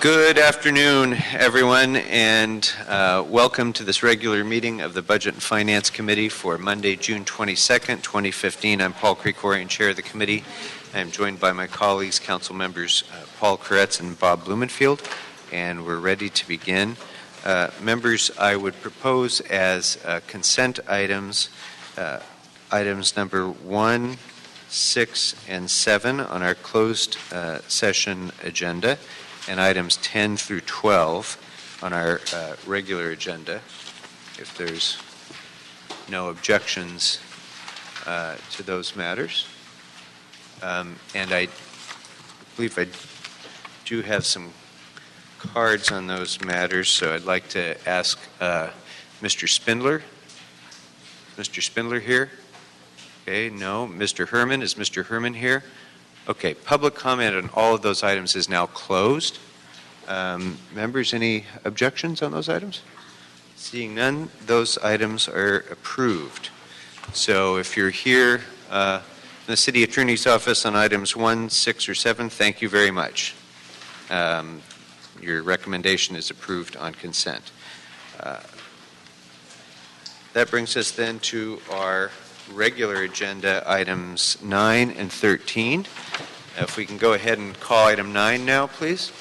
Good afternoon, everyone, and welcome to this regular meeting of the Budget and Finance Committee for Monday, June 22nd, 2015. I'm Paul Krikorian, Chair of the Committee. I am joined by my colleagues, Council Members Paul Koretz and Bob Blumenfield, and we're ready to begin. Members, I would propose as consent items, items number 1, 6, and 7 on our closed session agenda, and items 10 through 12 on our regular agenda. If there's no objections to those matters. And I believe I do have some cards on those matters, so I'd like to ask Mr. Spindler. Mr. Spindler here? Okay, no. Mr. Herman, is Mr. Herman here? Okay, public comment on all of those items is now closed. Members, any objections on those items? Seeing none, those items are approved. So if you're here in the City Attorney's Office on items 1, 6, or 7, thank you very much. Your recommendation is approved on consent. That brings us then to our regular agenda items 9 and 13. If we can go ahead and call item 9 now, please.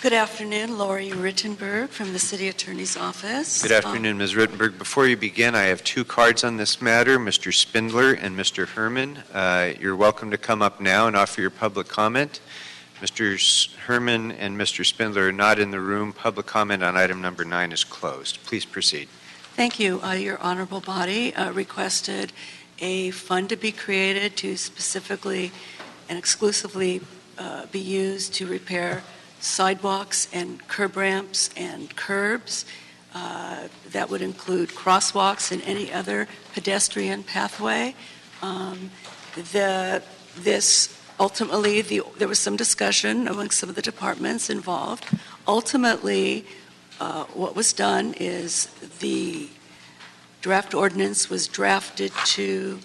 Good afternoon, Lori Rittenberg from the City Attorney's Office. Good afternoon, Ms. Rittenberg. Before you begin, I have two cards on this matter, Mr. Spindler and Mr. Herman. You're welcome to come up now and offer your public comment. Mr. Herman and Mr. Spindler are not in the room. Public comment on item number 9 is closed. Please proceed. Thank you. Your honorable body requested a fund to be created to specifically and exclusively be used to repair sidewalks and curb ramps and curbs. That would include crosswalks and any other pedestrian pathway. Ultimately, there was some discussion among some of the departments involved. Ultimately, what was done is the draft ordinance was drafted to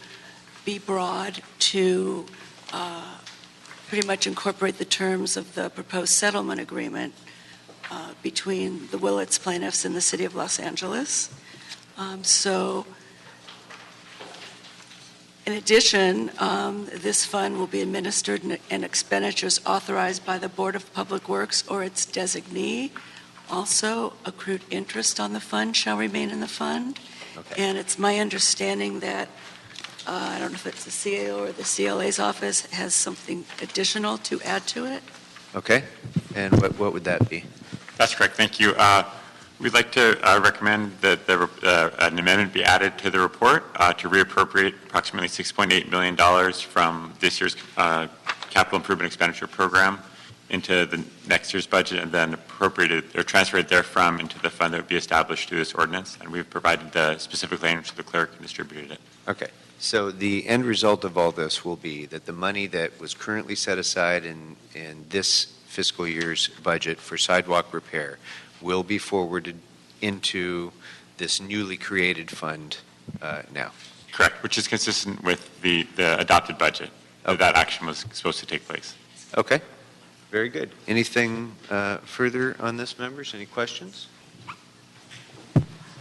be broad, to pretty much incorporate the terms of the proposed settlement agreement between the Willits plaintiffs and the City of Los Angeles. In addition, this fund will be administered and expenditures authorized by the Board of Public Works or its designee. Also, accrued interest on the fund shall remain in the fund. Okay. And it's my understanding that, I don't know if it's the CAO or the CLA's office, has something additional to add to it. Okay. And what would that be? That's correct. Thank you. We'd like to recommend that an amendment be added to the report to reappropriate approximately $6.8 million from this year's capital improvement expenditure program into the next year's budget, and then appropriated or transferred therefrom into the fund that would be established through this ordinance. And we've provided the specific language to the clerk and distributed it. Okay. So the end result of all this will be that the money that was currently set aside in this fiscal year's budget for sidewalk repair will be forwarded into this newly created fund now. Correct, which is consistent with the adopted budget. Okay. That action was supposed to take place. Okay, very good. Anything further on this, members? Any questions?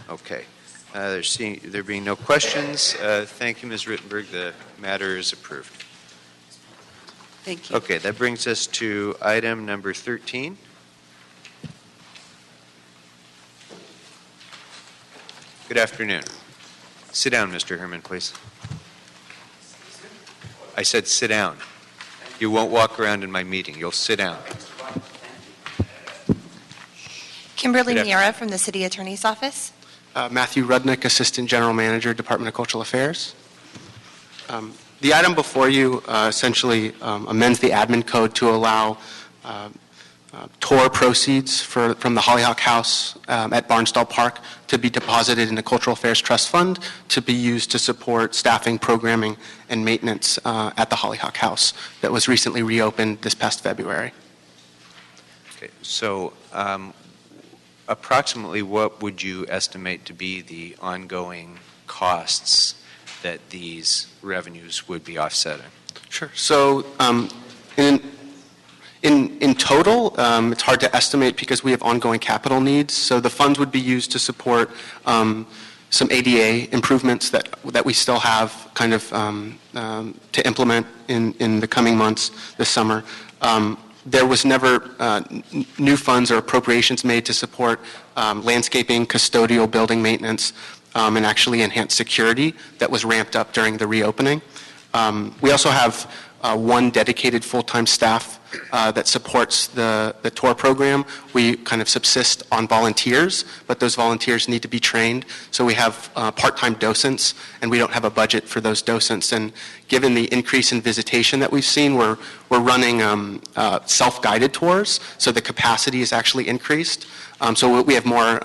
Okay, there being no questions, thank you, Ms. Rittenberg. The matter is approved. Thank you. Okay, that brings us to item number 13. Good afternoon. Sit down, Mr. Herman, please. I said sit down. You won't walk around in my meeting. You'll sit down. Kimberly Miera from the City Attorney's Office. Matthew Rudnick, Assistant General Manager, Department of Cultural Affairs. The item before you essentially amends the admin code to allow tour proceeds from the Hollyhock House at Barnstall Park to be deposited in the Cultural Affairs Trust Fund to be used to support staffing, programming, and maintenance at the Hollyhock House that was recently reopened this past February. Okay, so approximately what would you estimate to be the ongoing costs that these revenues would be offsetting? Sure. So in total, it's hard to estimate because we have ongoing capital needs. So the funds would be used to support some ADA improvements that we still have kind of to implement in the coming months this summer. There was never new funds or appropriations made to support landscaping, custodial building maintenance, and actually enhanced security that was ramped up during the reopening. We also have one dedicated full-time staff that supports the tour program. We kind of subsist on volunteers, but those volunteers need to be trained. So we have part-time docents, and we don't have a budget for those docents. And given the increase in visitation that we've seen, we're running self-guided tours, so the capacity is actually increased. So we have more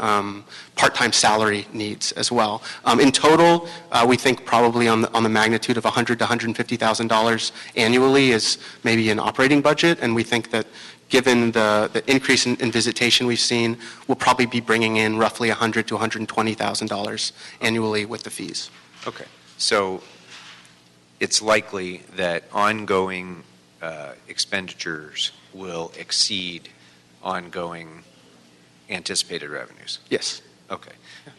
part-time salary needs as well. In total, we think probably on the magnitude of $100,000 to $150,000 annually is maybe an operating budget, and we think that given the increase in visitation we've seen, we'll probably be bringing in roughly $100,000 to $120,000 annually with the fees. Okay. So it's likely that ongoing expenditures will exceed ongoing anticipated revenues. Yes. Okay.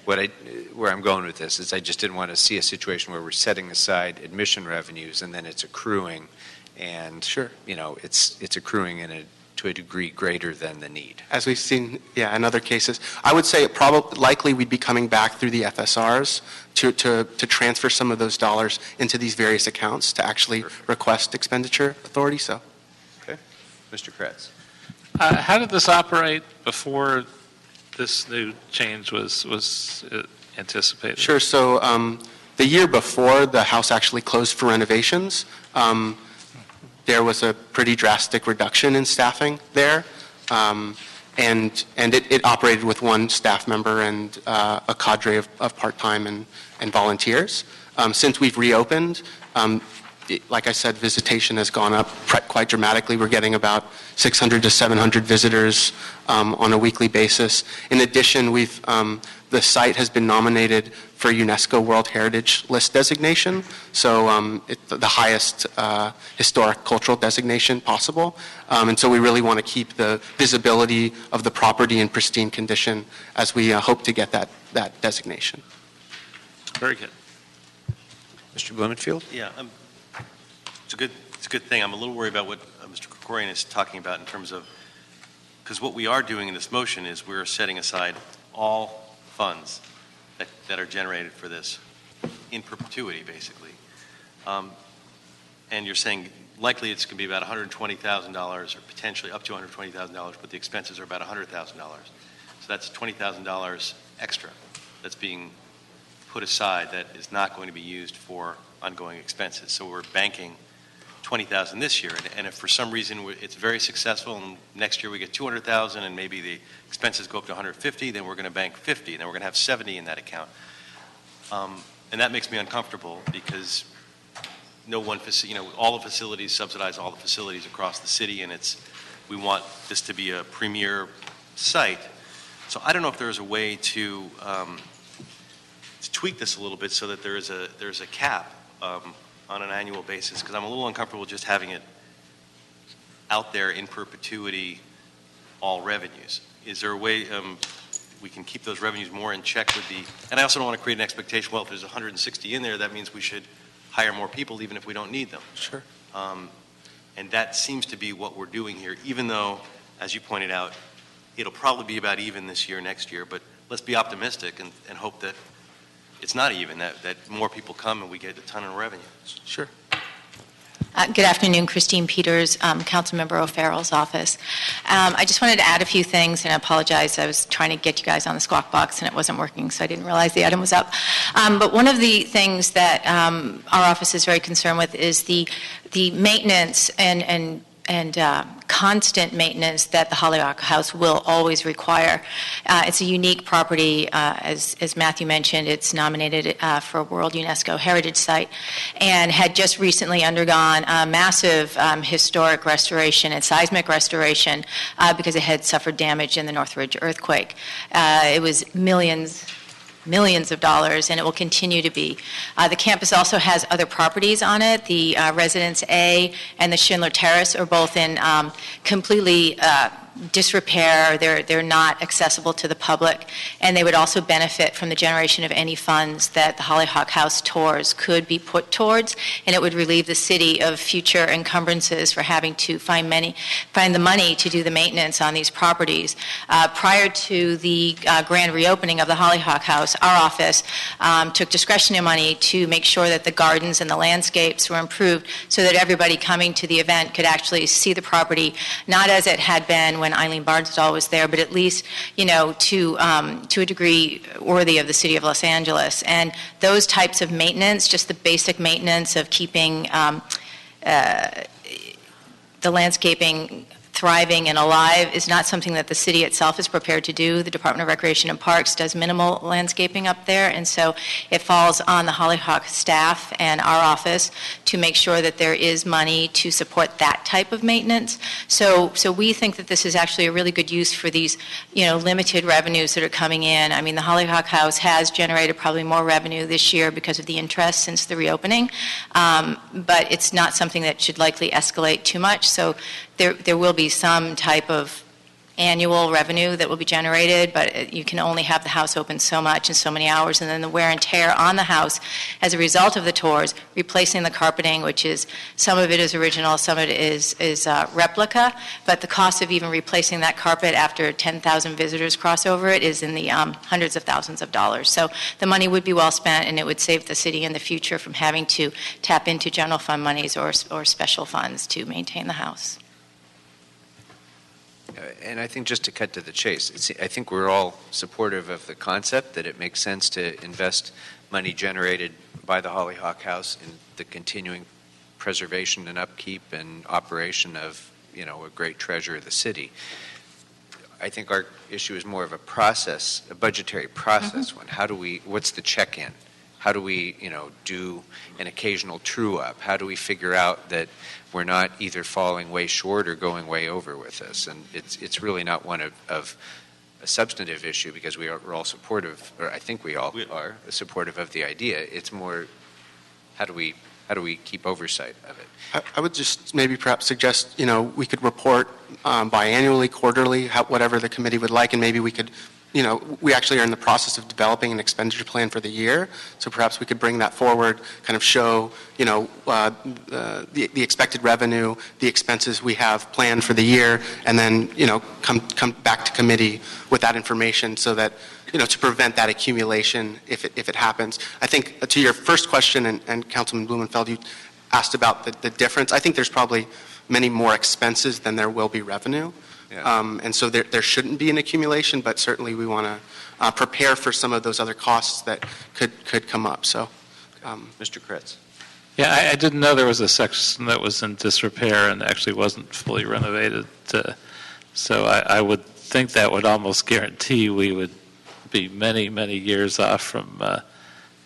Where I'm going with this is I just didn't want to see a situation where we're setting aside admission revenues and then it's accruing, and Sure. it's accruing to a degree greater than the need. As we've seen, in other cases. I would say likely we'd be coming back through the FSRs to transfer some of those dollars into these various accounts to actually request expenditure authority. So, Okay. Mr. Kretz. How did this operate before this new change was anticipated? Sure. So the year before the house actually closed for renovations, there was a pretty drastic reduction in staffing there, and it operated with one staff member and a cadre of part-time and volunteers. Since we've reopened, like I said, visitation has gone up quite dramatically. We're getting about 600 to 700 visitors on a weekly basis. In addition, the site has been nominated for UNESCO World Heritage List designation, so it's the highest historic cultural designation possible. And so we really want to keep the visibility of the property in pristine condition as we hope to get that designation. Very good. Mr. Blumenfield? Yeah, it's a good thing. I'm a little worried about what Mr. Krikorian is talking about in terms of, because what we are doing in this motion is we're setting aside all funds that are generated for this in perpetuity, basically. And you're saying likely it's going to be about $120,000 or potentially up to $120,000, but the expenses are about $100,000. So that's $20,000 extra that's being put aside that is not going to be used for ongoing expenses. So we're banking $20,000 this year, and if for some reason it's very successful and next year we get $200,000 and maybe the expenses go up to $150,000, then we're going to bank $50,000, and then we're going to have $70,000 in that account. And that makes me uncomfortable because all the facilities subsidize all the facilities across the city, and we want this to be a premier site. So I don't know if there's a way to tweak this a little bit so that there's a cap on an annual basis, because I'm a little uncomfortable just having it out there in perpetuity, all revenues. Is there a way we can keep those revenues more in check with and I also don't want to create an expectation, well, if there's 160 in there, that means we should hire more people even if we don't need them. Sure. And that seems to be what we're doing here, even though, as you pointed out, it'll probably be about even this year, next year, but let's be optimistic and hope that it's not even, that more people come and we get a ton of revenue. Sure. Good afternoon, Christine Peters, Councilmember O'Farrell's office. I just wanted to add a few things, and I apologize. I was trying to get you guys on the squawk box, and it wasn't working, so I didn't realize the item was up. But one of the things that our office is very concerned with is the maintenance and constant maintenance that the Hollyhock House will always require. It's a unique property, as Matthew mentioned. It's nominated for a World UNESCO Heritage Site and had just recently undergone a massive historic restoration and seismic restoration because it had suffered damage in the Northridge earthquake. It was millions of dollars, and it will continue to be. The campus also has other properties on it. The Residence A and the Schindler Terrace are both in completely disrepair. They're not accessible to the public, and they would also benefit from the generation of any funds that the Hollyhock House tours could be put towards, and it would relieve the city of future encumbrances for having to find the money to do the maintenance on these properties. Prior to the grand reopening of the Hollyhock House, our office took discretionary money to make sure that the gardens and the landscapes were improved so that everybody coming to the event could actually see the property, not as it had been when Eileen Barnsdall was there, but at least, to a degree worthy of the city of Los Angeles. And those types of maintenance, just the basic maintenance of keeping the landscaping thriving and alive, is not something that the city itself is prepared to do. The Department of Recreation and Parks does minimal landscaping up there, and so it falls on the Hollyhock staff and our office to make sure that there is money to support that type of maintenance. So we think that this is actually a really good use for these, limited revenues that are coming in. I mean, the Hollyhock House has generated probably more revenue this year because of the interest since the reopening, but it's not something that should likely escalate too much. So there will be some type of annual revenue that will be generated, but you can only have the house open so much and so many hours, and then the wear and tear on the house as a result of the tours, replacing the carpeting, which is, some of it is original, some of it is replica, but the cost of even replacing that carpet after 10,000 visitors cross over it is in the hundreds of thousands of dollars. So the money would be well spent, and it would save the city in the future from having to tap into general fund monies or special funds to maintain the house. And I think just to cut to the chase, I think we're all supportive of the concept that it makes sense to invest money generated by the Hollyhock House in the continuing preservation and upkeep and operation of, a great treasure of the city. I think our issue is more of a process, a budgetary process one. What's the check-in? How do we, do an occasional true-up? How do we figure out that we're not either falling way short or going way over with this? And it's really not one of a substantive issue, because we're all supportive, or I think we all are supportive of the idea. It's more, how do we keep oversight of it? I would just maybe perhaps suggest, we could report biannually, quarterly, whatever the committee would like, and maybe we could, we actually are in the process of developing an expenditure plan for the year, so perhaps we could bring that forward, kind of show, the expected revenue, the expenses we have planned for the year, and then, come back to committee with that information so that, to prevent that accumulation if it happens. I think to your first question, and Councilman Blumenfeld, you asked about the difference. I think there's probably many more expenses than there will be revenue. Yeah. And so there shouldn't be an accumulation, but certainly we want to prepare for some of those other costs that could come up. So, Mr. Kretz. Yeah, I didn't know there was a section that was in disrepair and actually wasn't fully renovated. So I would think that would almost guarantee we would be many, many years off from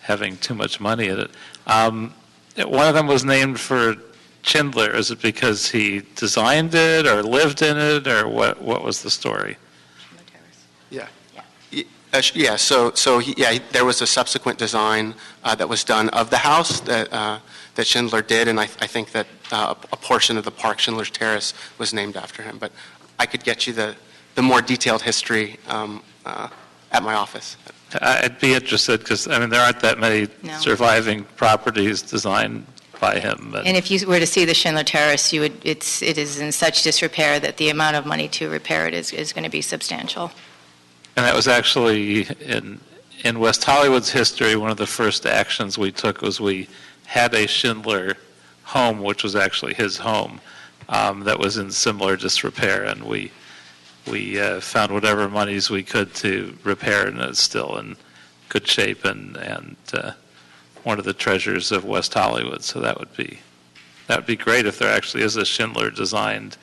having too much money in it. One of them was named for Schindler. Is it because he designed it or lived in it, or what was the story? Yeah. There was a subsequent design that was done of the house that Schindler did, and I think that a portion of the park, Schindler's Terrace, was named after him. But I could get you the more detailed history at my office. I'd be interested, because there aren't that many surviving properties designed by him. And if you were to see the Schindler Terrace, it is in such disrepair that the amount of money to repair it is going to be substantial. And that was actually in West Hollywood's history, one of the first actions we took was we had a Schindler home, which was actually his home, that was in similar disrepair, and we found whatever monies we could to repair it, and it's still in good shape and one of the treasures of West Hollywood. So that would that would be great if there actually is a Schindler-designed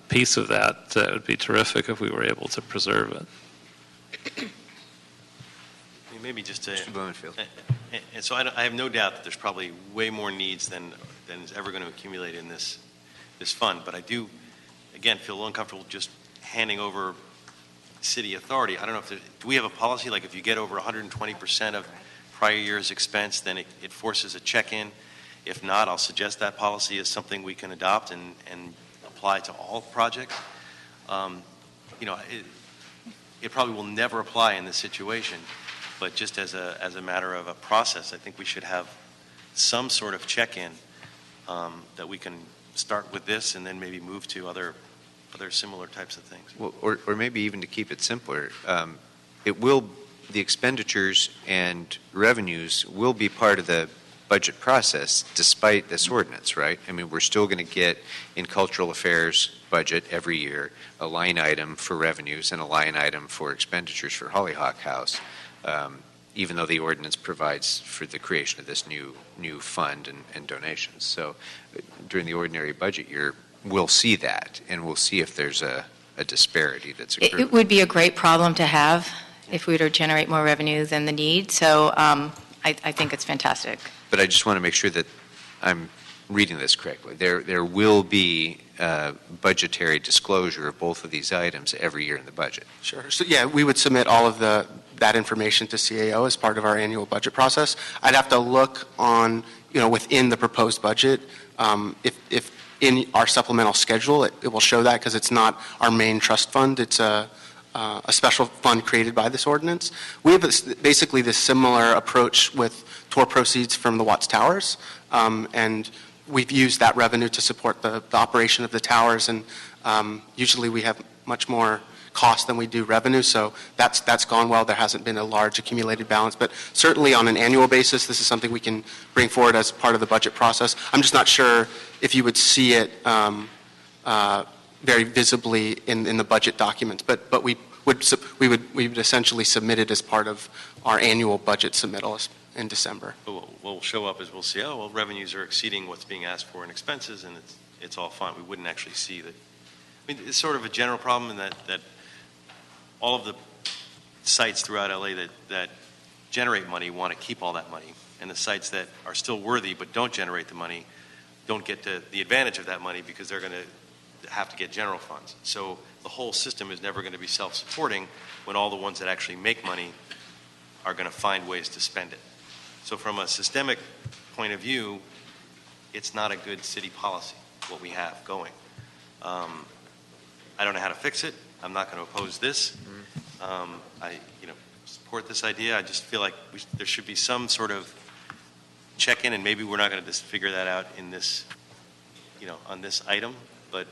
piece of that. It would be terrific if we were able to preserve it. Maybe just to, Mr. Blumenfield. and so I have no doubt that there's probably way more needs than is ever going to accumulate in this fund. But I do, again, feel a little uncomfortable just handing over city authority. I don't know if do we have a policy like if you get over 120% of prior year's expense, then it forces a check-in. If not, I'll suggest that policy is something we can adopt and apply to all projects. It probably will never apply in this situation. But just as a matter of a process, I think we should have some sort of check-in that we can start with this and then maybe move to other similar types of things. Well, or maybe even to keep it simpler, the expenditures and revenues will be part of the budget process despite this ordinance, right? I mean, we're still going to get in cultural affairs budget every year a line item for revenues and a line item for expenditures for Hollyhock House. Even though the ordinance provides for the creation of this new fund and donations. So during the ordinary budget year, we'll see that, and we'll see if there's a disparity that's occurring. It would be a great problem to have if we were to generate more revenue than the need, so I think it's fantastic. But I just want to make sure that I'm reading this correctly. There will be budgetary disclosure of both of these items every year in the budget. Sure. So yeah, we would submit all of that information to CAO as part of our annual budget process. I'd have to look on, within the proposed budget, if in our supplemental schedule, it will show that because it's not our main trust fund. It's a special fund created by this ordinance. We have basically this similar approach with TOR proceeds from the Watts Towers, and we've used that revenue to support the operation of the towers, and usually we have much more cost than we do revenue, so that's gone well. There hasn't been a large accumulated balance, but certainly on an annual basis, this is something we can bring forward as part of the budget process. I'm just not sure if you would see it very visibly in the budget documents, but we would essentially submit it as part of our annual budget submittal in December. What will show up is we'll see, revenues are exceeding what's being asked for in expenses, and it's all fine. We wouldn't actually see that. I mean, it's sort of a general problem in that all of the sites throughout LA that generate money want to keep all that money, and the sites that are still worthy but don't generate the money don't get the advantage of that money because they're going to have to get general funds. So the whole system is never going to be self-supporting when all the ones that actually make money are going to find ways to spend it. So from a systemic point of view, it's not a good city policy, what we have going. I don't know how to fix it. I'm not going to oppose this. I support this idea. I just feel like there should be some sort of check-in, and maybe we're not going to just figure that out in this, on this item, but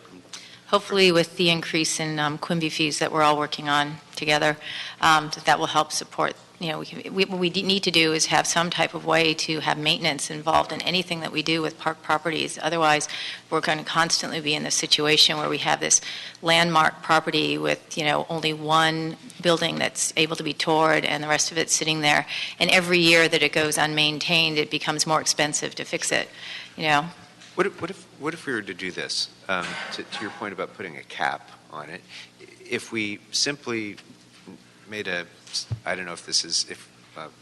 Hopefully with the increase in Quimby fees that we're all working on together, that will help support. What we need to do is have some type of way to have maintenance involved in anything that we do with park properties. Otherwise, we're going to constantly be in this situation where we have this landmark property with, only one building that's able to be toured and the rest of it sitting there. And every year that it goes unmaintained, it becomes more expensive to fix it, What if we were to do this, to your point about putting a cap on it, if we simply made I don't know if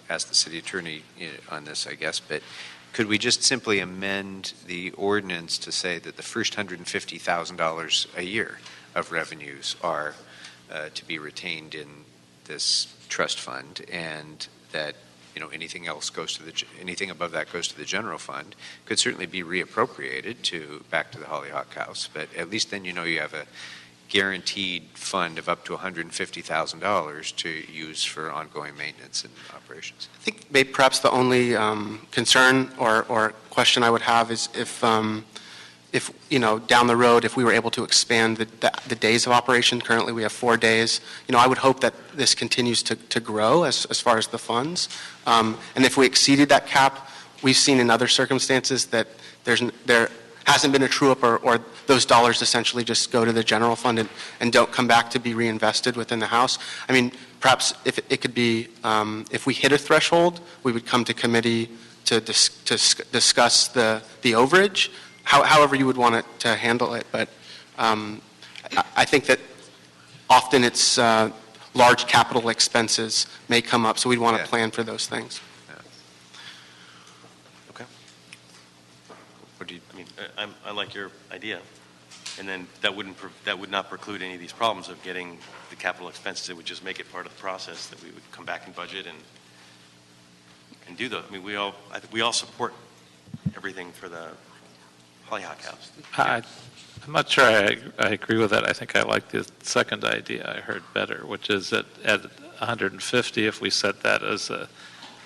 ask the city attorney on this, I guess, but could we just simply amend the ordinance to say that the first $150,000 a year of revenues are to be retained in this trust fund, and that anything else anything above that goes to the general fund? Could certainly be reappropriated back to the Hollyhock House, but at least then you have a guaranteed fund of up to $150,000 to use for ongoing maintenance and operations. I think maybe perhaps the only concern or question I would have is if down the road, if we were able to expand the days of operation. Currently we have 4 days. I would hope that this continues to grow as far as the funds. And if we exceeded that cap, we've seen in other circumstances that there hasn't been a true-up or those dollars essentially just go to the general fund and don't come back to be reinvested within the house. I mean, perhaps if it could be, if we hit a threshold, we would come to committee to discuss the overage, however you would want it to handle it, but I think that often it's large capital expenses may come up, so we'd want to plan for those things. Okay. What do you, I mean, I like your idea. And then that would not preclude any of these problems of getting the capital expenses. It would just make it part of the process that we would come back and budget and do those. I mean, I think we all support everything for the Hollyhock House. I'm not sure I agree with that. I think I like the second idea I heard better, which is that at 150, if we set that as a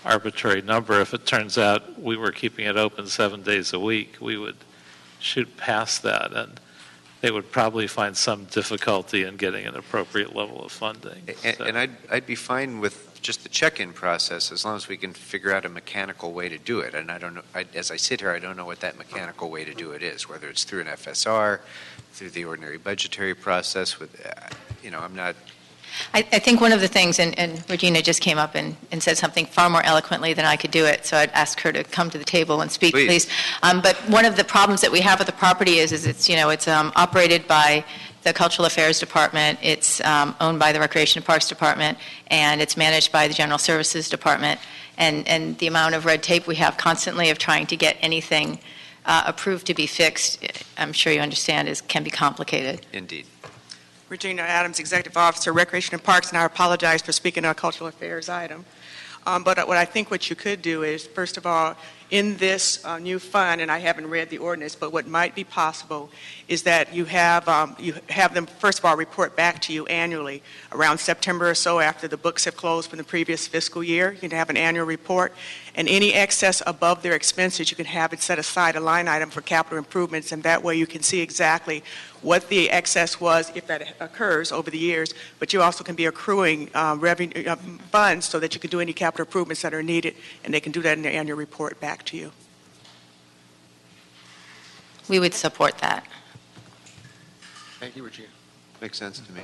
arbitrary number, if it turns out we were keeping it open 7 days a week, we would shoot past that, and they would probably find some difficulty in getting an appropriate level of funding. And I'd be fine with just the check-in process as long as we can figure out a mechanical way to do it. And I don't know, as I sit here, I don't know what that mechanical way to do it is, whether it's through an FSR, through the ordinary budgetary process. With, I'm not. I think one of the things, and Regina just came up and said something far more eloquently than I could do it, so I'd ask her to come to the table and speak, please. But one of the problems that we have with the property is it's operated by the Cultural Affairs Department, it's owned by the Recreation and Parks Department, and it's managed by the General Services Department, and the amount of red tape we have constantly of trying to get anything approved to be fixed, I'm sure you understand, can be complicated. Indeed. Regina Adams, Executive Officer, Recreation and Parks, and I apologize for speaking on a cultural affairs item. But what I think what you could do is, first of all, in this new fund, and I haven't read the ordinance, but what might be possible is that you have them, first of all, report back to you annually around September or so after the books have closed from the previous fiscal year. You can have an annual report, and any excess above their expenses, you can have it set aside a line item for capital improvements, and that way you can see exactly what the excess was if that occurs over the years, but you also can be accruing revenue funds so that you can do any capital improvements that are needed, and they can do that in their annual report back to you. We would support that. Thank you, Regina. Makes sense to me.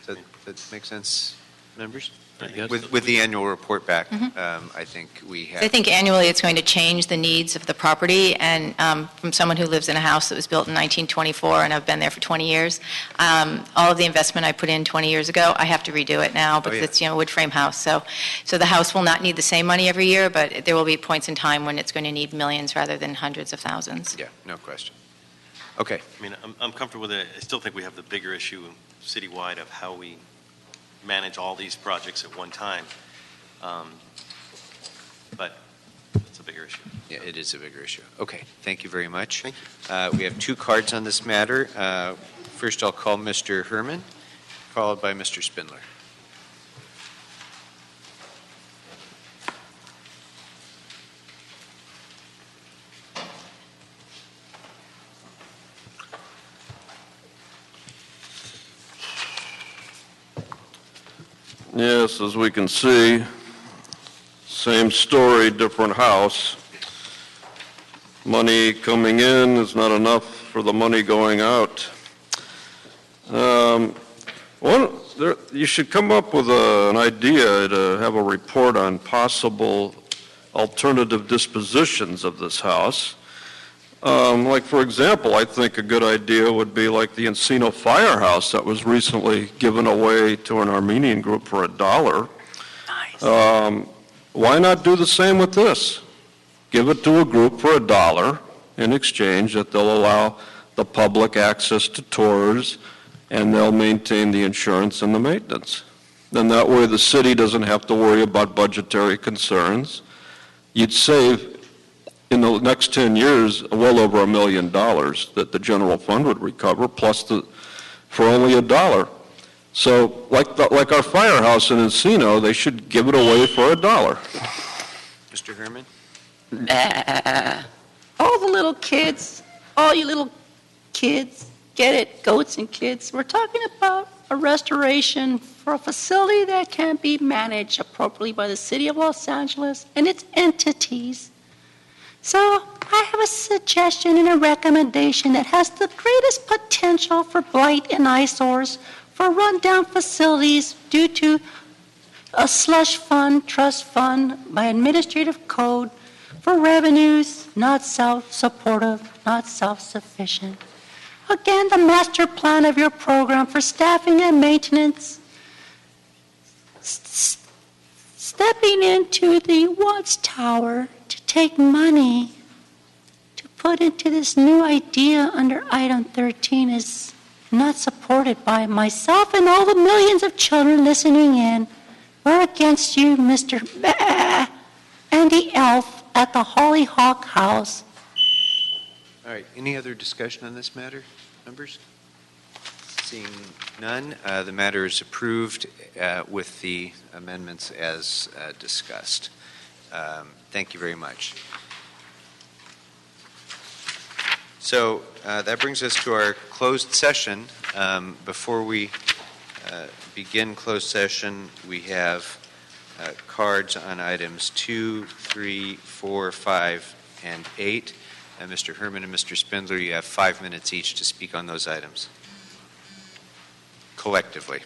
Does that make sense, members? I guess. With the annual report back, I think we have. I think annually it's going to change the needs of the property, and from someone who lives in a house that was built in 1924 and I've been there for 20 years, all of the investment I put in 20 years ago, I have to redo it now because it's a wood frame house. So the house will not need the same money every year, but there will be points in time when it's going to need millions rather than hundreds of thousands. Yeah, no question. Okay. I mean, I'm comfortable with it. I still think we have the bigger issue citywide of how we manage all these projects at one time. But it's a bigger issue. Yeah, it is a bigger issue. Okay, thank you very much. Thank you. We have two cards on this matter. First, I'll call Mr. Herman, followed by Mr. Spindler. Yes, as we can see, same story, different house. Money coming in is not enough for the money going out. You should come up with an idea to have a report on possible alternative dispositions of this house. Like, for example, I think a good idea would be like the Encino Firehouse that was recently given away to an Armenian group for $1. Nice. Why not do the same with this? Give it to a group for $1 in exchange that they'll allow the public access to tours and they'll maintain the insurance and the maintenance. Then that way the city doesn't have to worry about budgetary concerns. You'd save in the next 10 years, well over $1 million that the general fund would recover, plus for only $1. So, like our firehouse in Encino, they should give it away for $1. Mr. Herman? Nah. All the little kids, all you little kids, get it, goats and kids. We're talking about a restoration for a facility that can be managed appropriately by the City of Los Angeles and its entities. So I have a suggestion and a recommendation that has the greatest potential for blight and eyesores for rundown facilities due to a slush fund, trust fund by administrative code for revenues, not self-supportive, not self-sufficient. Again, the master plan of your program for staffing and maintenance, stepping into the watchtower to take money to put into this new idea under item 13 is not supported by myself and all the millions of children listening in. We're against you, Mr. Andy Elf at the Hollyhock House. All right, any other discussion on this matter, members? Seeing none, the matter is approved with the amendments as discussed. Thank you very much. So that brings us to our closed session. Before we begin closed session, we have cards on items 2, 3, 4, 5, and 8. Mr. Herman and Mr. Spindler, you have 5 minutes each to speak on those items collectively.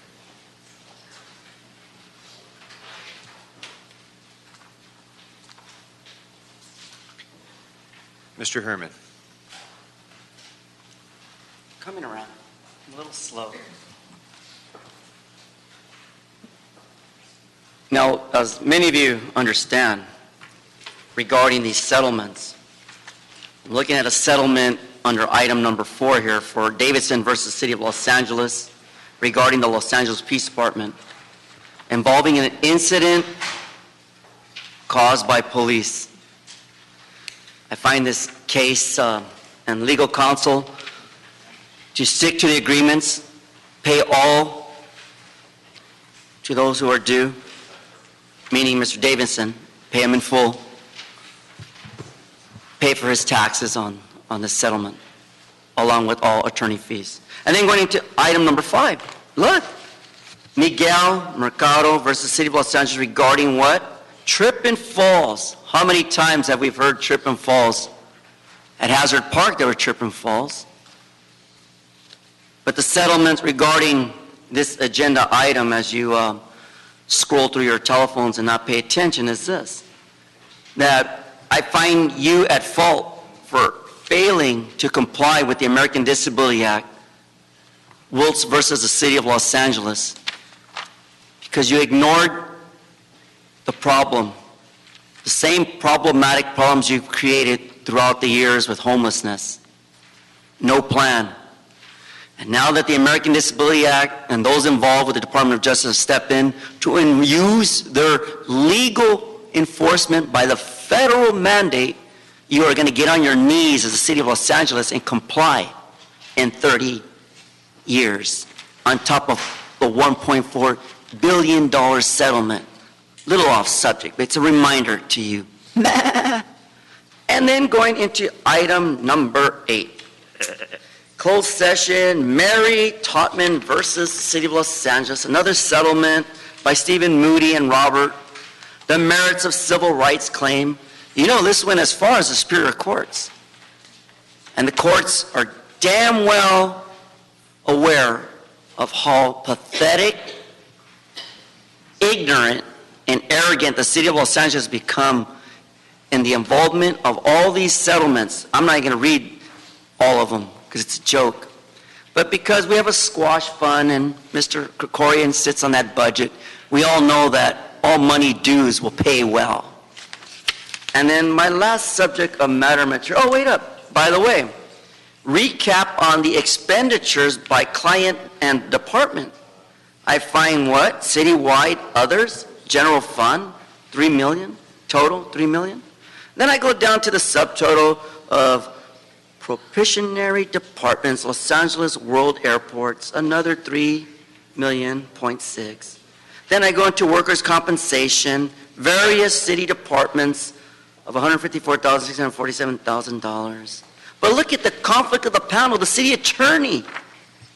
Mr. Herman. Coming around, a little slow. Now, as many of you understand, regarding these settlements, I'm looking at a settlement under item number 4 here for Davidson versus City of Los Angeles regarding the Los Angeles Police Department involving an incident caused by police. I find this case and legal counsel to stick to the agreements, pay all to those who are due, meaning Mr. Davidson, pay him in full, pay for his taxes on this settlement, along with all attorney fees. And then going into item number 5, look, Miguel Mercado versus City of Los Angeles regarding what? Trip and falls. How many times have we heard trip and falls? At Hazard Park, there were trip and falls. But the settlements regarding this agenda item, as you scroll through your telephones and not pay attention, is this: that I find you at fault for failing to comply with the American Disability Act, Wiltz versus the City of Los Angeles, because you ignored the problem, the same problematic problems you've created throughout the years with homelessness. No plan. And now that the American Disability Act and those involved with the Department of Justice step in to use their legal enforcement by the federal mandate, you are going to get on your knees as the City of Los Angeles and comply in 30 years on top of the $1.4 billion settlement. Little off subject, but it's a reminder to you. And then going into item number 8. Closed session, Mary Totman versus City of Los Angeles, another settlement by Stephen Moody and Robert. The merits of civil rights claim. You know, this went as far as the Superior Courts. And the courts are damn well aware of how pathetic, ignorant, and arrogant the City of Los Angeles has become in the involvement of all these settlements. I'm not going to read all of them because it's a joke. But because we have a squash fund and Mr. Krikorian sits on that budget, we all know that all money dues will pay well. And then my last subject of matter, oh, wait up. By the way, recap on the expenditures by client and department. I find what? Citywide, others, general fund, $3 million, total, $3 million. Then I go down to the subtotal of propitiatory departments, Los Angeles World Airports, another $3.6 million. Then I go into workers' compensation, various city departments of $154,647,000. But look at the conflict of the panel, the city attorney,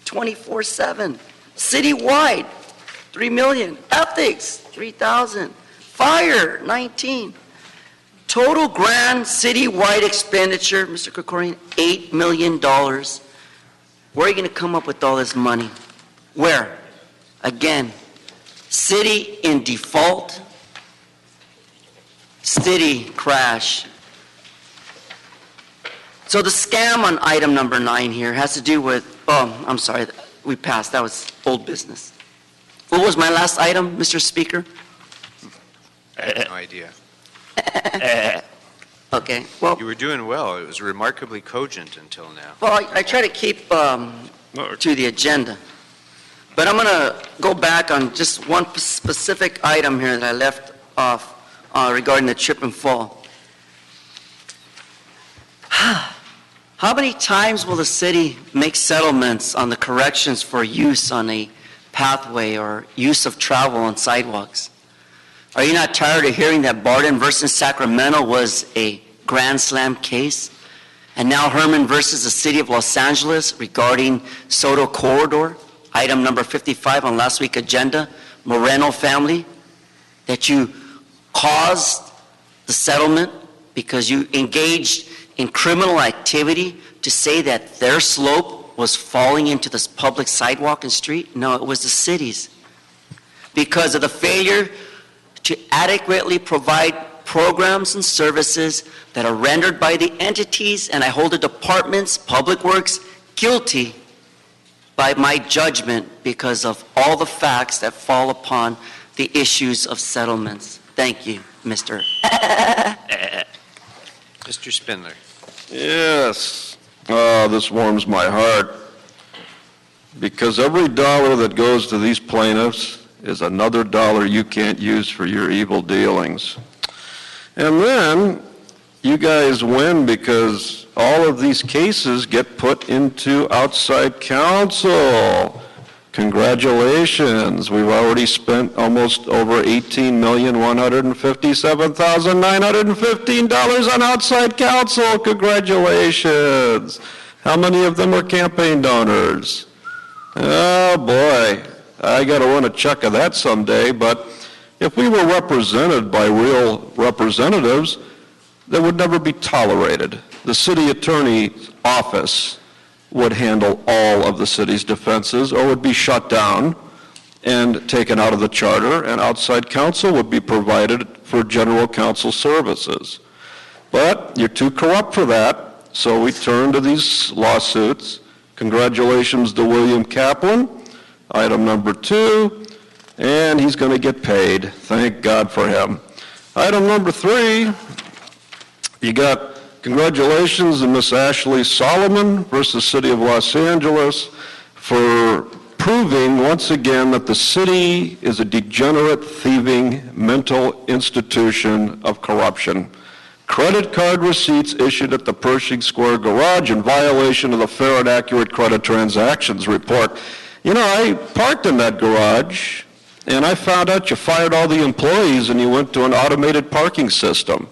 24/7. Citywide, $3 million. Ethics, $3,000. Fire, $19,000. Total grand citywide expenditure, Mr. Krikorian, $8 million. Where are you going to come up with all this money? Where? Again, city in default, city crash, So the scam on item number 9 here has to do with, I'm sorry, we passed, that was old business. What was my last item, Mr. Speaker? No idea. Okay, well, You were doing well. It was remarkably cogent until now. well, I try to keep to the agenda. But I'm going to go back on just one specific item here that I left off regarding the trip and fall. How many times will the city make settlements on the corrections for use on a pathway or use of travel on sidewalks? Are you not tired of hearing that Barden versus Sacramento was a Grand Slam case? And now Herman versus the City of Los Angeles regarding Soto Corridor, item number 55 on last week's agenda, Moreno family, that you caused the settlement because you engaged in criminal activity to say that their slope was falling into this public sidewalk and street? No, it was the city's. Because of the failure to adequately provide programs and services that are rendered by the entities, and I hold the departments, Public Works, guilty by my judgment because of all the facts that fall upon the issues of settlements. Thank you, Mr. Mr. Spindler. Yes. Oh, this warms my heart. Because every dollar that goes to these plaintiffs is another dollar you can't use for your evil dealings. And then you guys win because all of these cases get put into outside counsel. Congratulations. We've already spent almost over $18,157,915 on outside counsel. Congratulations. How many of them are campaign donors? Oh boy, I got to run a check of that someday, but if we were represented by real representatives, that would never be tolerated. The city attorney's office would handle all of the city's defenses or would be shut down and taken out of the charter, and outside counsel would be provided for general counsel services. But you're too corrupt for that, so we turn to these lawsuits. Congratulations to William Kaplan, item number 2, and he's going to get paid. Thank God for him. Item number 3, you got congratulations to Miss Ashley Solomon versus City of Los Angeles for proving once again that the city is a degenerate, thieving, mental institution of corruption. Credit card receipts issued at the Pershing Square garage in violation of the Fair and Accurate Credit Transactions Report. You know, I parked in that garage, and I found out you fired all the employees and you went to an automated parking system.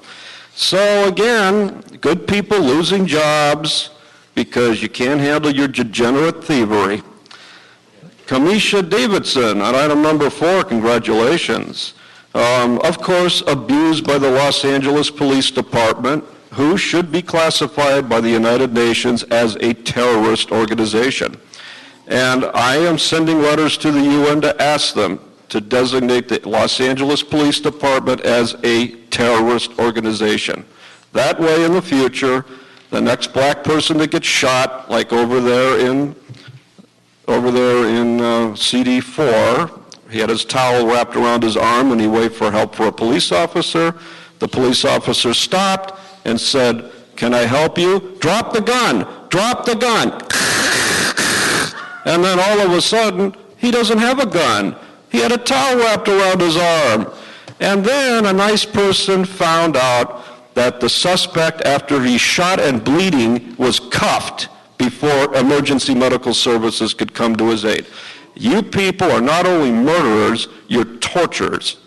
So again, good people losing jobs because you can't handle your degenerate thievery. Kamisha Davidson on item number 4, congratulations. Of course, abused by the Los Angeles Police Department, who should be classified by the United Nations as a terrorist organization. And I am sending letters to the UN to ask them to designate the Los Angeles Police Department as a terrorist organization. That way in the future, the next black person that gets shot, like over there in CD4, he had his towel wrapped around his arm and he waved for help for a police officer. The police officer stopped and said, "Can I help you?" "Drop the gun, drop the gun." And then all of a sudden, he doesn't have a gun. He had a towel wrapped around his arm. And then a nice person found out that the suspect, after he's shot and bleeding, was cuffed before emergency medical services could come to his aid. You people are not only murderers, you're torturers.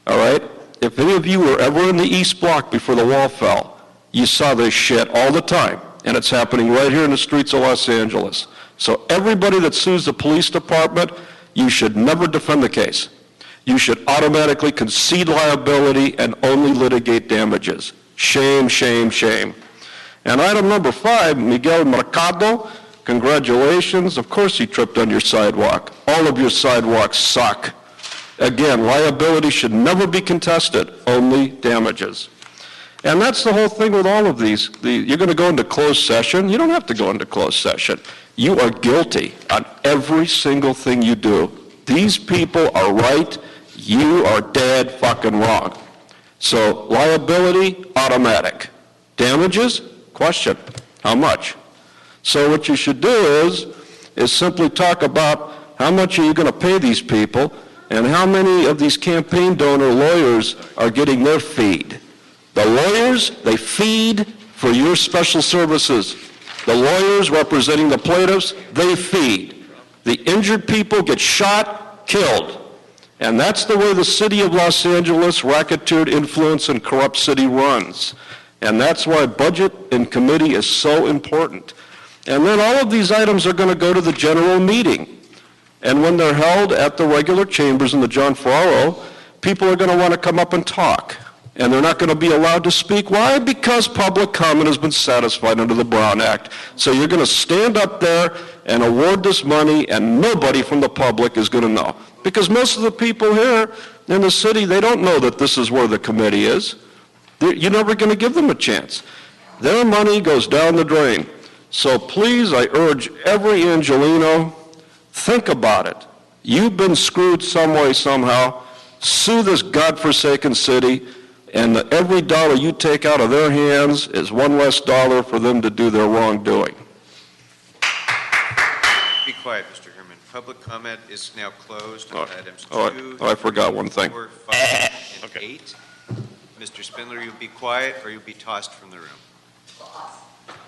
All right? If any of you were ever in the East Block before the wall fell, you saw this shit all the time. And it's happening right here in the streets of Los Angeles. So everybody that sues the police department, you should never defend the case. You should automatically concede liability and only litigate damages. Shame, shame, shame. And item number 5, Miguel Mercado, congratulations. Of course he tripped on your sidewalk. All of your sidewalks suck. Again, liability should never be contested, only damages. And that's the whole thing with all of these. You're going to go into closed session. You don't have to go into closed session. You are guilty on every single thing you do. These people are right. You are dead fucking wrong. So liability, automatic. Damages, question. How much? So what you should do is simply talk about how much are you going to pay these people and how many of these campaign donor lawyers are getting their feed. The lawyers, they feed for your special services. The lawyers representing the plaintiffs, they feed. The injured people get shot, killed. And that's the way the city of Los Angeles, racketeered, influenced, and corrupt city runs. And that's why budget and committee is so important. And then all of these items are going to go to the general meeting. And when they're held at the regular chambers in the John Ferraro, people are going to want to come up and talk. And they're not going to be allowed to speak. Why? Because public comment has been satisfied under the Brown Act. So you're going to stand up there and award this money, and nobody from the public is going to know. Because most of the people here in the city, they don't know that this is where the committee is. You're never going to give them a chance. Their money goes down the drain. So please, I urge every Angelino, think about it. You've been screwed some way, somehow. Sue this godforsaken city. And every dollar you take out of their hands is one less dollar for them to do their wrongdoing. Be quiet, Mr. Herman. Public comment is now closed on items 2, I forgot one thing. 4, 5, and 8. Mr. Spindler, you'll be quiet or you'll be tossed from the room.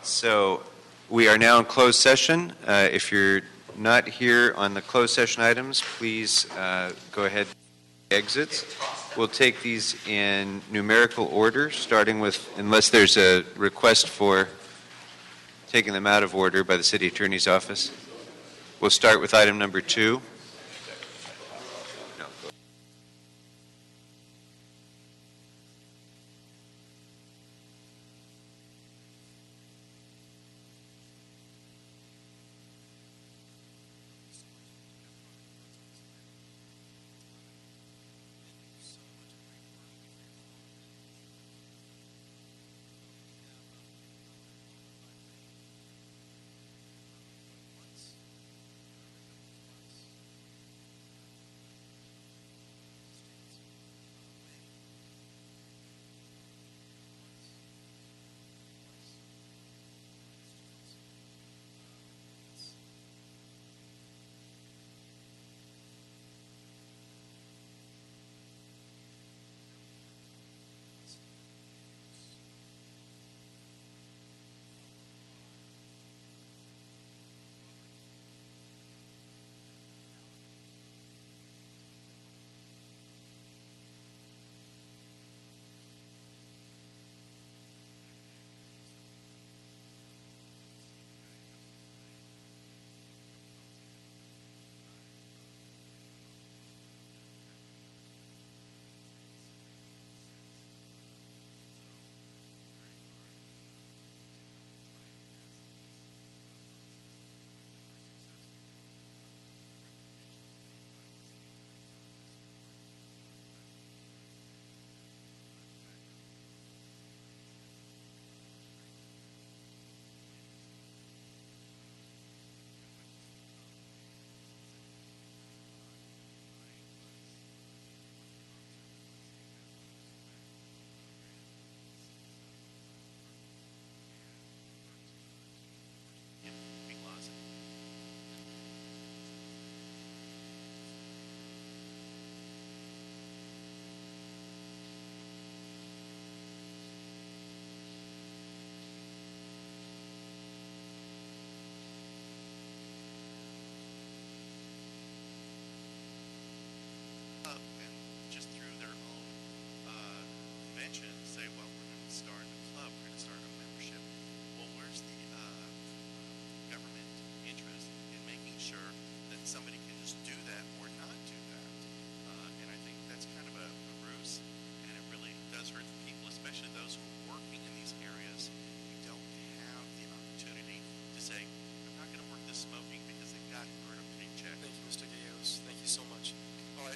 So we are now in closed session. If you're not here on the closed session items, please go ahead and exit. We'll take these in numerical order, starting with, unless there's a request for taking them out of order by the City Attorney's Office. We'll start with item number 2.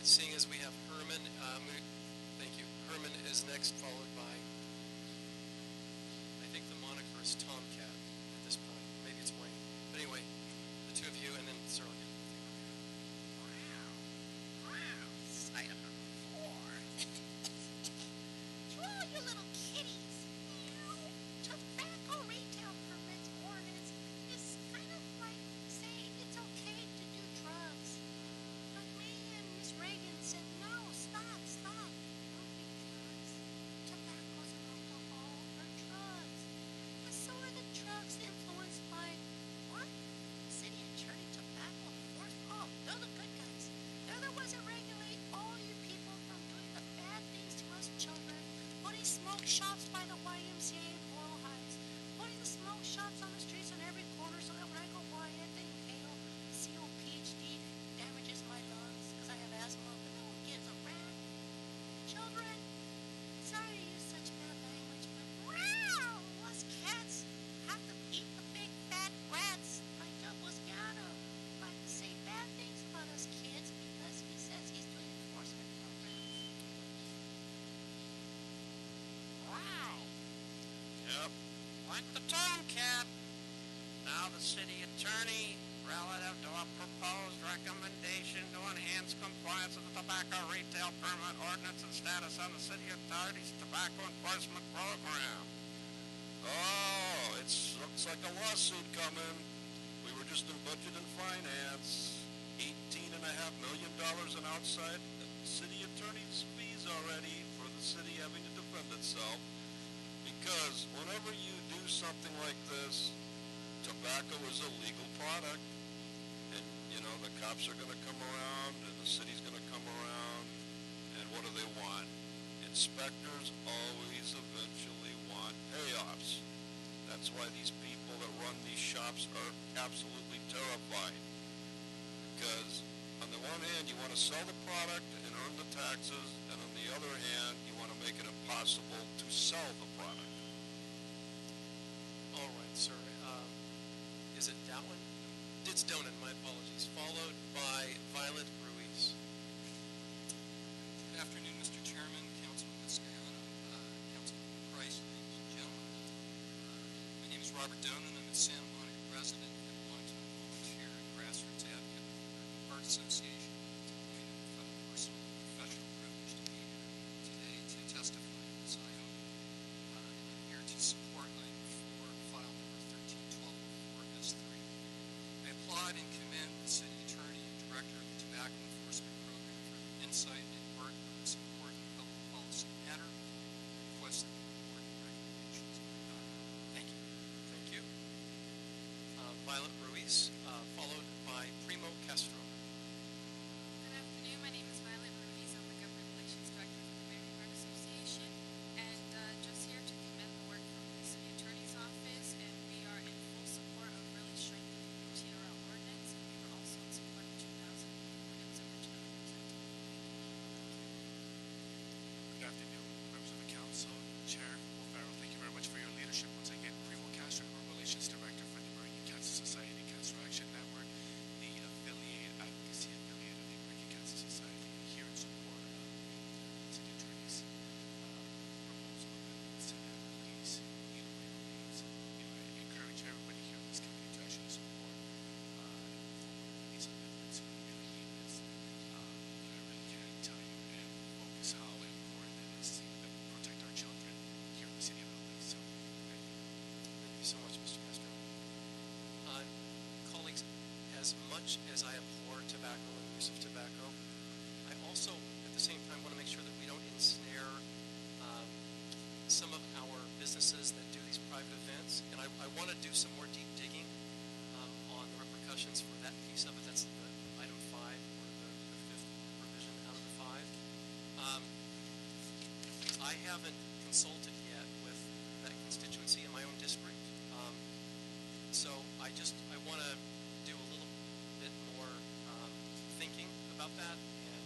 Seeing as we have Herman, thank you. Herman is next, followed by it's Tomcat at this point. Maybe it's Wayne. But anyway, the two of you, and then Sarah will get with you. Item number 4. To all you little kitties, tobacco retail permits ordinance is kind of like saying it's okay to do drugs. But me and Miss Reagan said, no, stop. Don't be drugs. Tobacco's and alcohol are drugs. But so are the drugs influenced by what? City attorney, tobacco, force. Oh, they're the good guys. They're the ones that regulate all you people from doing the bad things to us children, putting smoke shops by the YMCA in Boyle Heights, putting the smoke shops on the streets on every corner so that when I go by it, they inhale COPD damages my lungs because I have asthma, but no one gives a rat. Children, sorry to use such bad language, but wow, us cats have to eat the big fat rats like Buscano, like to say bad things about us kids because he says he's doing enforcement programs. Wow. Yep. Like the Tomcat. Now the city attorney, relative to a proposed recommendation to enhance compliance with the tobacco retail permit ordinance and status on the city authority's tobacco enforcement program. Oh, it looks like a lawsuit coming. We were just in budget and finance. $18.5 million in outside city attorney's fees already for the city having to defend itself. Because whenever you do something like this, tobacco is a legal product. And, the cops are going to come around and the city's going to come around. And what do they want? Inspectors always eventually want payoffs. That's why these people that run these shops are absolutely terrified. Because on the one hand, you want to sell the product and earn the taxes, and on the other hand, you want to make it impossible to sell the product. All right, sir. Is it Dowling? It's Donan, my apologies. Followed by Violet Ruiz. Good afternoon, Mr. Chairman, Councilman Cascano, Councilman Price, ladies and gentlemen. My name is Robert Donan. I'm a Santa Monica resident and long-time volunteer and grassroots advocate of the American Heart Association. It's a personal and professional privilege to be here today to testify in this item. And I'm here to support item 4, file number 13-1204 S3. I applaud and commend the city attorney and director of the Tobacco Enforcement Program for their insight and work on this important public policy matter. Request that the report and recommendations be adopted. Thank you. Thank you. Violet Ruiz, followed by Primo Castro. Good afternoon. My name is Violet Ruiz. I'm the Government Relations Director for the American Heart Association, and just here to commend the work from the City Attorney's Office, and we are in full support of really strengthening the TRL ordinance, and we were also in support of 2000 when it was originally presented. Good afternoon, members of the council, Chair O'Farrell. Thank you very much for your leadership once again. Primo Castro, Government Relations Director for the American Cancer Society Cancer Action Network, the advocacy affiliate of the American Cancer Society, here in support of the city attorney's proposal that the Senate please names. I encourage everybody here in this committee to actually support these amendments. We really need this. I really can't tell you and focus how important it is that we protect our children here in the city of LA. So, thank you. Thank you so much, Mr. Castro. Colleagues, as much as I abhor tobacco and the use of tobacco, I also, at the same time, want to make sure that we don't ensnare some of our businesses that do these private events. And I want to do some more deep digging on the repercussions for that piece of it. That's the item 5, or the fifth provision out of the 5. I haven't consulted yet with that constituency in my own district. So I want to do a little bit more thinking about that, and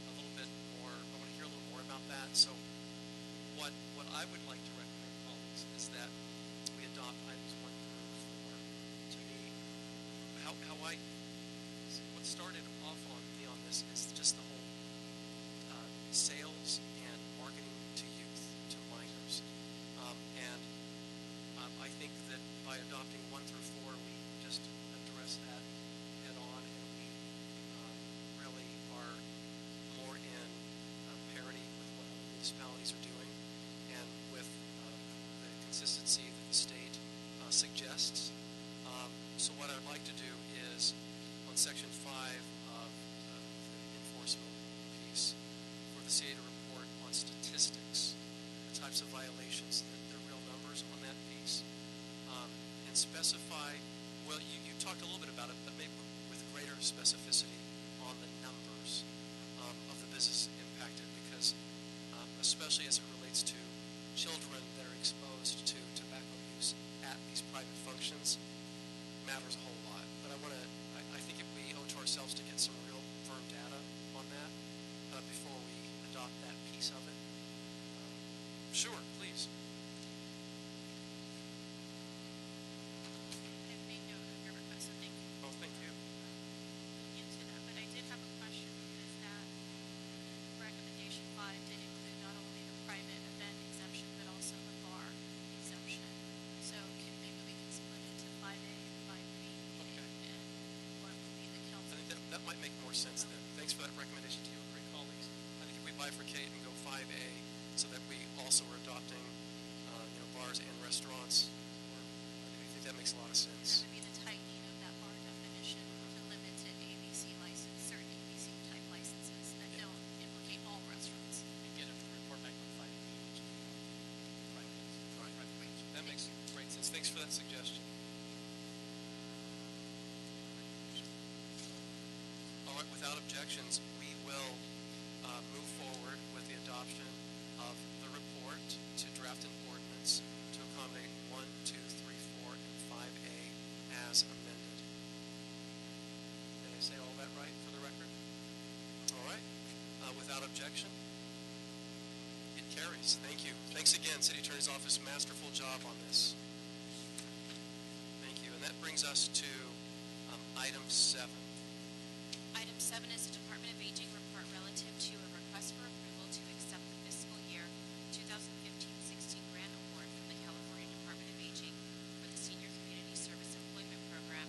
a little bit more, I want to hear a little more about that. So what I would like to recommend, colleagues, is that we adopt items 1 through 4. To me, what started off on me on this is just the whole sales and marketing to youth, to minors. And adopting 1 through 4, we just address that head on, and we really are more in parity with what other municipalities are doing and with the consistency that the state suggests. So what I'd like to do is, on Section 5 of the enforcement piece, for the CA to report on statistics, the types of violations, the real numbers on that piece, and specify, well, you talked a little bit about it, but maybe with greater specificity on the numbers of the business impacted, because especially as it relates to children that are exposed to tobacco use at these private functions, matters a whole lot. But I think we owe to ourselves to get some real firm data on that before we adopt that piece of it. Sure, please. I've made note of your request, so thank you. Oh, thank you. Into that, but I did have a question. Is that recommendation 5 did include not only the private event exemption, but also the bar exemption? So maybe we can split it to 5A and 5B, and what would be the council? I think that might make more sense then. Thanks for that recommendation to you, great colleagues. I think if we bifurcate and go 5A, so that we also are adopting, bars and restaurants, I think that makes a lot of sense. That would be the tightening of that bar definition to limit to ABC license, certain ABC type licenses that don't implicate all restaurants. And get a report back on 5B, which is private range. That makes great sense. Thanks for that suggestion. All right, without objections, we will move forward with the adoption of the report to draft an ordinance to accommodate 1, 2, 3, 4, and 5A as amended. Did I say all that right for the record? All right. Without objection, it carries. Thank you. Thanks again, City Attorney's Office. Masterful job on this. Thank you. And that brings us to item 7. Item 7 is the Department of Aging report relative to a request for approval to accept the fiscal year 2015-16 grant award from the California Department of Aging for the Senior Community Service Employment Program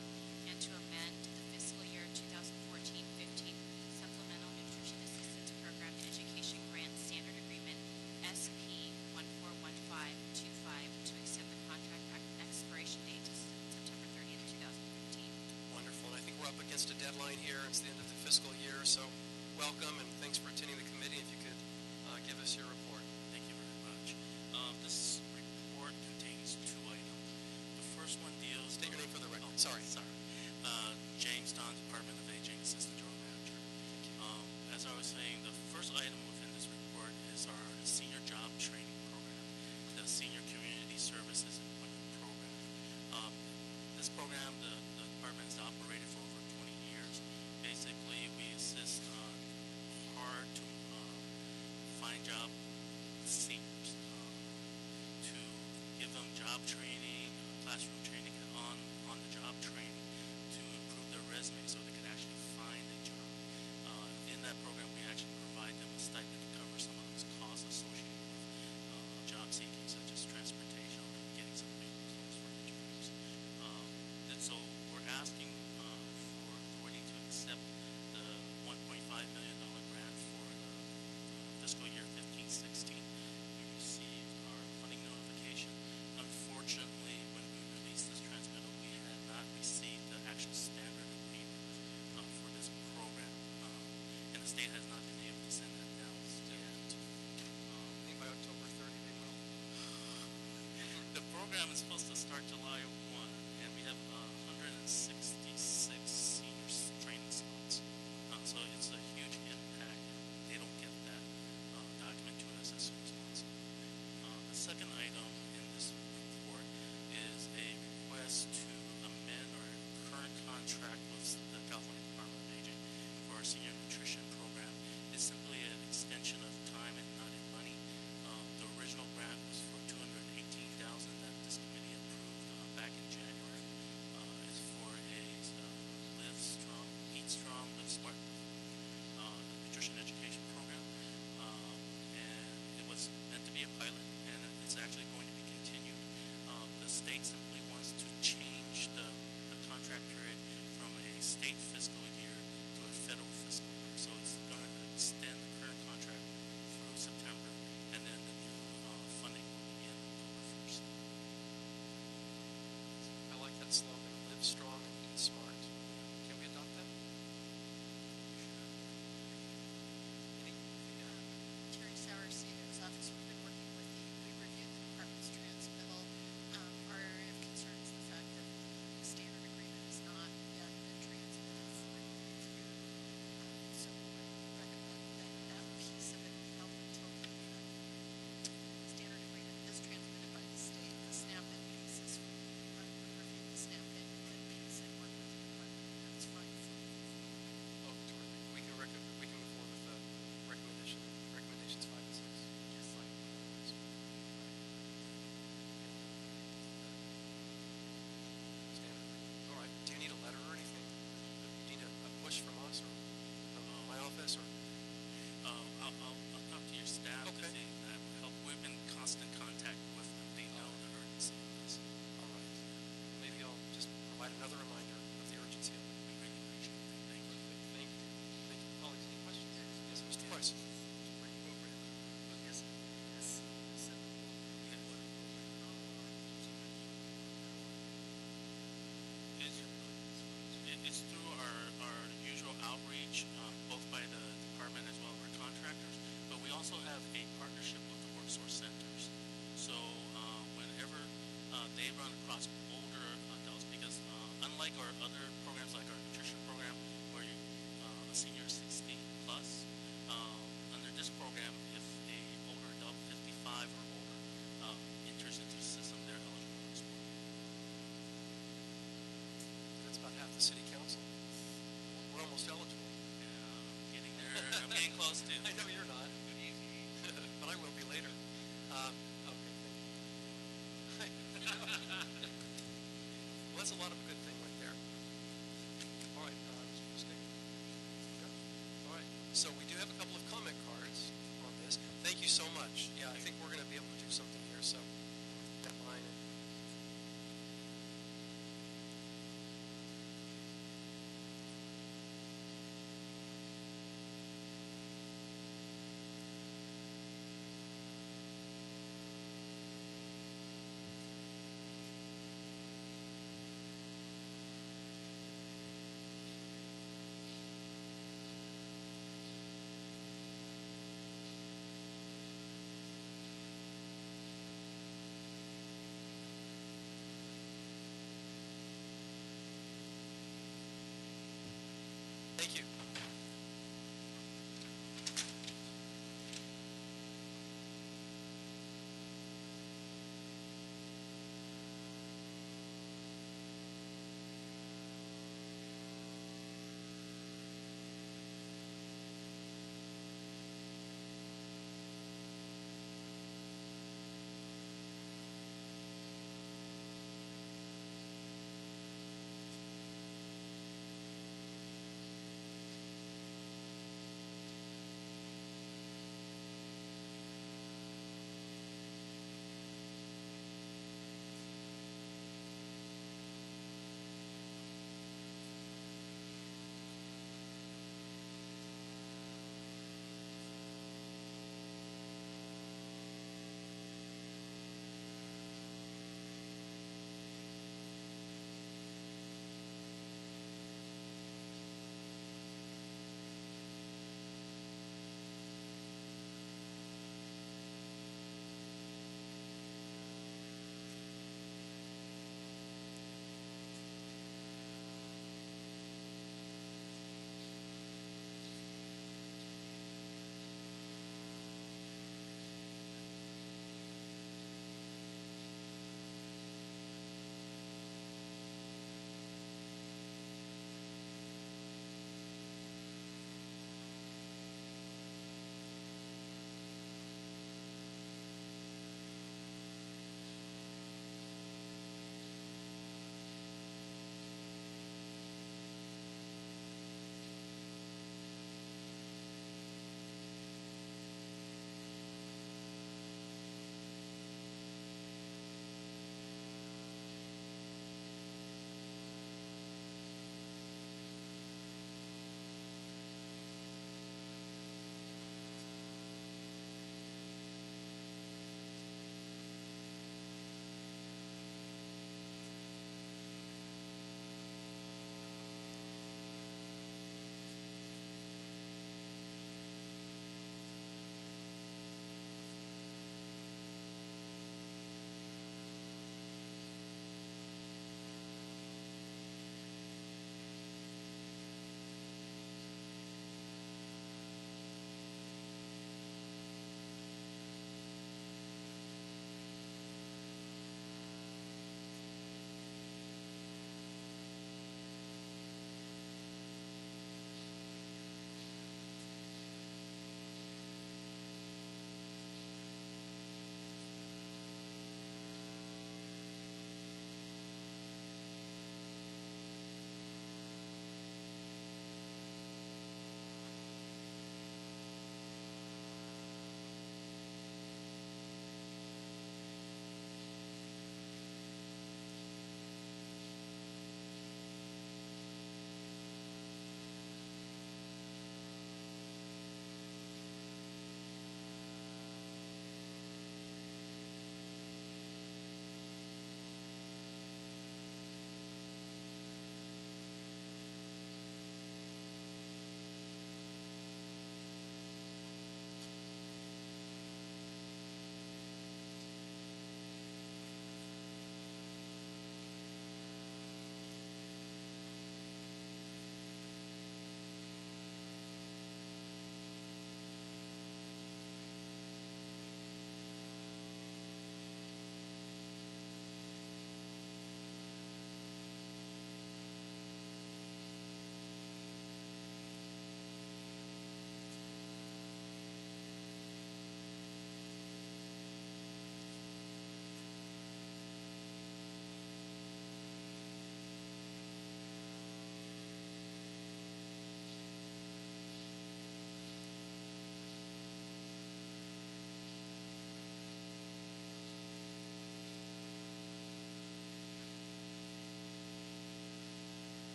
and to amend the fiscal year 2014-15 Supplemental Nutrition Assistance Program Education Grant Standard Agreement SP 141525 to extend the contract expiration date to September 30th, 2015. Wonderful. And I think we're up against a deadline here. It's the end of the fiscal year, so welcome and thanks for attending the committee. If you could give us your report. Thank you very much. This report contains 2 items. The first one deals... State your name for the record. Sorry. James Don, Department of Aging, Assistant General Manager. As I was saying, the first item within this report is our Senior Job Training Program, the Senior Community Services Employment Program. This program, the department has operated for over 20 years. Basically, we assist hard to find job seekers, to give them job training, classroom training, and on-the-job training to improve their resume so they can actually find a job. In that program, we actually provide them a stipend to cover some of those costs associated with job seeking, such as transportation and getting some new clothes for interviews. And so we're asking for authority to accept the $1.5 million grant for the fiscal year 15-16. We received our funding notification. Unfortunately, when we released this transmittal, we had not received the actual standard agreement for this program. And the state has not been able to send that down still. I think by October 30 they will. The program is supposed to start July 1, and we have 166 senior training slots. So it's a huge impact if they don't get that document to us as soon as possible. The second item in this report is a request to amend our current contract with the California Department of Aging for our senior nutrition program. It's simply an extension of time and not in money. The original grant was for $218,000 that this committee approved back in January. It's for a Live Strong, Eat Strong, Live Smart nutrition education program. And it was meant to be a pilot, and it's actually going to be continued. The state simply wants to change contract period from a state fiscal year to a federal fiscal year. So it's going to extend the current contract through September, and then the new funding will begin October 1st. I like that slogan, live strong and eat smart. Can we adopt that? Terry Sauer, CEO's office, we've been working with we reviewed the department's transmittal. Our area of concern is the fact that the standard agreement has not yet been transmitted through. So we would recommend that that piece of it be held until the standard agreement is transmitted by the state. The snap-in piece is, we reviewed the snap-in piece and worked with the department. That's fine for me. Oh, terrific. We can move forward with the recommendations 5 and 6. Just like Standard. All right. Do you need a letter or anything? Do you need a push from us or from my office or? I'll talk to your staff to see if that will help. We've been in constant contact with them. They know the urgency of this. All right. Maybe I'll just provide another reminder of the urgency of it. We really appreciate it. Thank you. Thank you. Thank you. Colleagues, any questions? Yes, Mr. Price. It's through our usual outreach, both by the department as well as our contractors, but we also have a partnership with the work source centers. So whenever they run across older adults, because unlike our other programs, like our nutrition program, where a senior is 60 plus, under this program, if a older adult, 55 or older, enters into the system, they're eligible for this program. That's about half the city council. We're almost eligible. Yeah, I'm getting there. I'm getting close to. I know you're not. But I will be later. Okay, thank you. Well, that's a lot of a good thing right there. All right, Mr. Christie. All right, so we do have a couple of comment cards on this. Thank you so much. Yeah, I think we're going to be able to do something here, so that line. Thank you.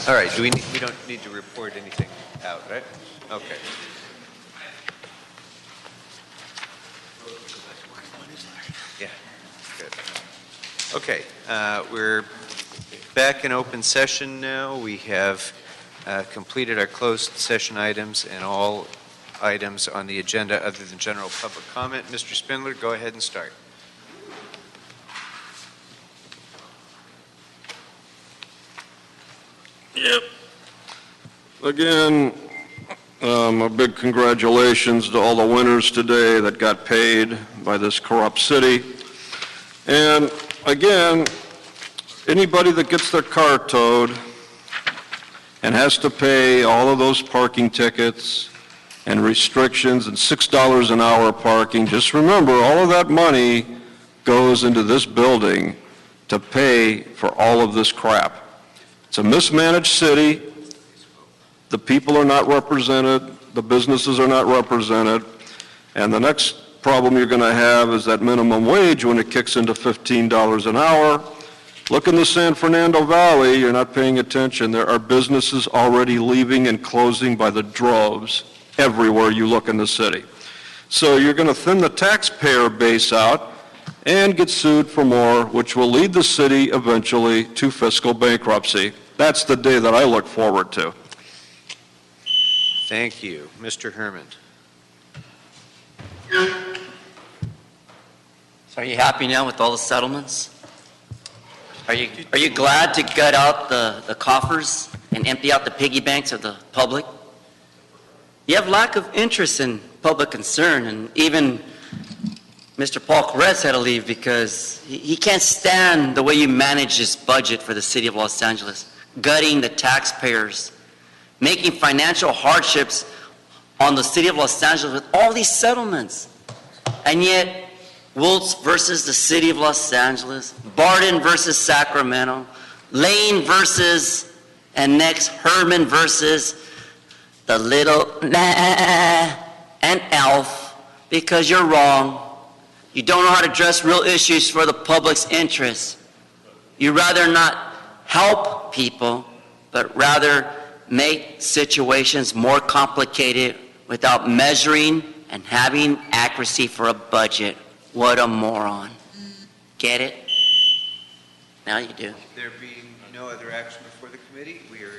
All right, we don't need to report anything out, right? Okay. Yeah, good. Okay, we're back in open session now. We have completed our closed session items and all items on the agenda other than general public comment. Mr. Spindler, go ahead and start. Yep. Again, a big congratulations to all the winners today that got paid by this corrupt city. And again, anybody that gets their car towed and has to pay all of those parking tickets and restrictions and $6 an hour parking, just remember all of that money goes into this building to pay for all of this crap. It's a mismanaged city. The people are not represented. The businesses are not represented. And the next problem you're going to have is that minimum wage when it kicks into $15 an hour. Look in the San Fernando Valley, you're not paying attention. There are businesses already leaving and closing by the droves everywhere you look in the city. So you're going to thin the taxpayer base out and get sued for more, which will lead the city eventually to fiscal bankruptcy. That's the day that I look forward to. Thank you. Mr. Herman. So are you happy now with all the settlements? Are you glad to gut out the coffers and empty out the piggy banks of the public? You have lack of interest in public concern, and even Mr. Paul Koretz had to leave because he can't stand the way you manage this budget for the city of Los Angeles, gutting the taxpayers, making financial hardships on the city of Los Angeles with all these settlements. And yet, Wiltz versus the city of Los Angeles, Barden versus Sacramento, Lane versus, and next Herman versus the little and Elf, because you're wrong. You don't know how to address real issues for the public's interest. You rather not help people, but rather make situations more complicated without measuring and having accuracy for a budget. What a moron. Get it? Now you do. There being no other action before the committee, we are